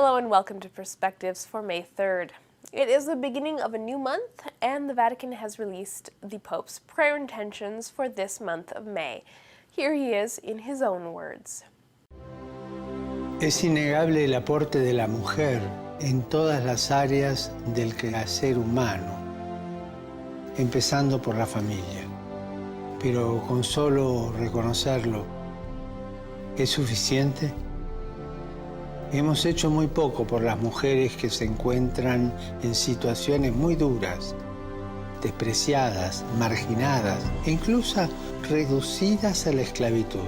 Hello and welcome to Perspectives for May 3rd. It is the beginning of a new month, and the Vatican has released the Pope's prayer intentions for this month of May. Here he is in his own words. Es innegable el aporte de la mujer en todas las áreas del quehacer humano, empezando por la familia. Pero con solo reconocerlo, ¿es suficiente? Hemos hecho muy poco por las mujeres que se encuentran en situaciones muy duras, despreciadas, marginadas e incluso reducidas a la esclavitud.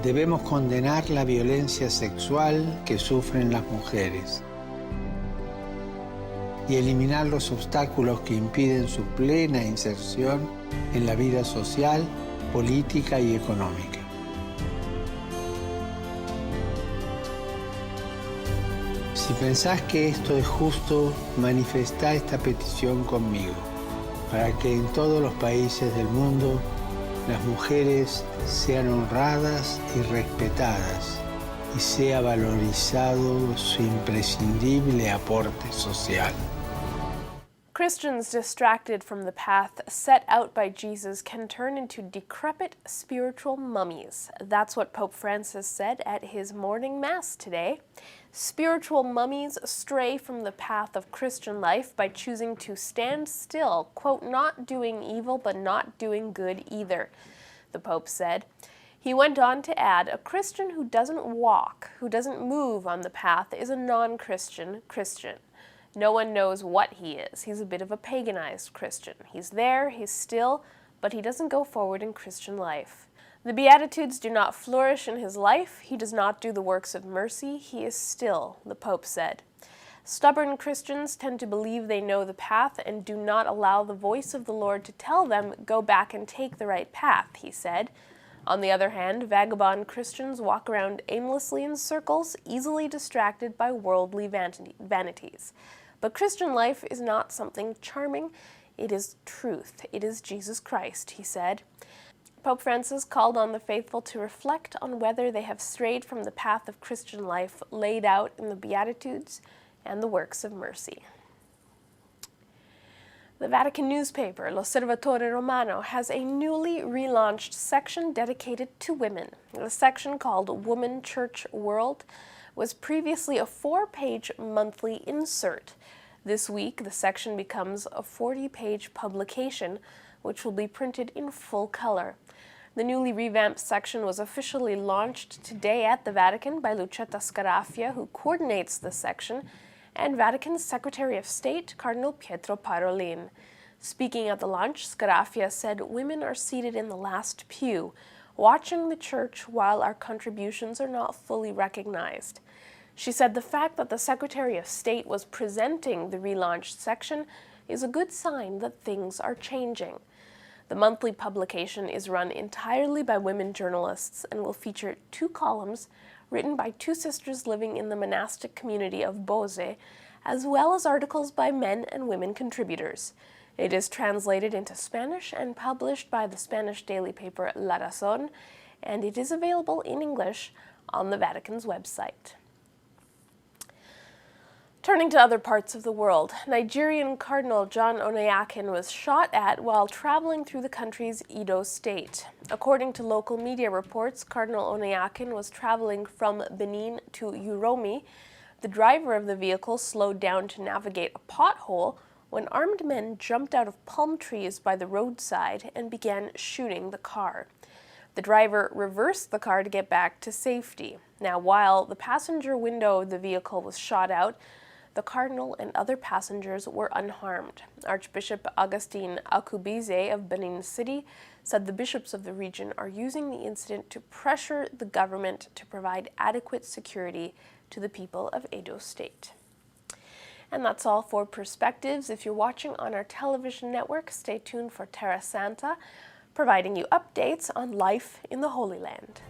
Debemos condenar la violencia sexual que sufren las mujeres y eliminar los obstáculos que impiden su plena inserción en la vida social, política y económica. Si pensás que esto es justo, manifestá esta petición conmigo, para que en todos los países del mundo las mujeres sean honradas y respetadas y sea valorizado su imprescindible aporte social. Christians distracted from the path set out by Jesus can turn into decrepit spiritual mummies. That's what Pope Francis said at his morning mass today. Spiritual mummies stray from the path of Christian life by choosing to stand still, quote, not doing evil but not doing good either, the Pope said. He went on to add, a Christian who doesn't walk, who doesn't move on the path is a non-Christian Christian. No one knows what he is. He's a bit of a paganized Christian. He's there, he's still, but he doesn't go forward in Christian life. The Beatitudes do not flourish in his life. He does not do the works of mercy. He is still, the Pope said. Stubborn Christians tend to believe they know the path and do not allow the voice of the Lord to tell them, go back and take the right path, he said. On the other hand, vagabond Christians walk around aimlessly in circles, easily distracted by worldly vanities. But Christian life is not something charming. It is truth. It is Jesus Christ, he said. Pope Francis called on the faithful to reflect on whether they have strayed from the path of Christian life laid out in the Beatitudes and the works of mercy. The Vatican newspaper, L'Osservatore Romano, has a newly relaunched section dedicated to women. The section, called Woman, Church, World, was previously a 4-page monthly insert. This week, the section becomes a 40-page publication, which will be printed in full color. The newly revamped section was officially launched today at the Vatican by Lucetta Scarafia, who coordinates the section, and Vatican's Secretary of State, Cardinal Pietro Parolin. Speaking at the launch, Scarafia said women are seated in the last pew, watching the church while our contributions are not fully recognized. She said the fact that the Secretary of State was presenting the relaunched section is a good sign that things are changing. The monthly publication is run entirely by women journalists and will feature 2 columns written by 2 sisters living in the monastic community of Bose, as well as articles by men and women contributors. It is translated into Spanish and published by the Spanish daily paper La Razón, and it is available in English on the Vatican's website. Turning to other parts of the world, Nigerian Cardinal John Onayakin was shot at while traveling through the country's Edo state. According to local media reports, Cardinal Onayakin was traveling from Benin to Uromi. The driver of the vehicle slowed down to navigate a pothole when armed men jumped out of palm trees by the roadside and began shooting the car. The driver reversed the car to get back to safety. Now, while the passenger window of the vehicle was shot out, the cardinal and other passengers were unharmed. Archbishop Augustine Akubize of Benin City said the bishops of the region are using the incident to pressure the government to provide adequate security to the people of Edo State. And that's all for Perspectives. If you're watching on our television network, stay tuned for Terra Santa, providing you updates on life in the Holy Land.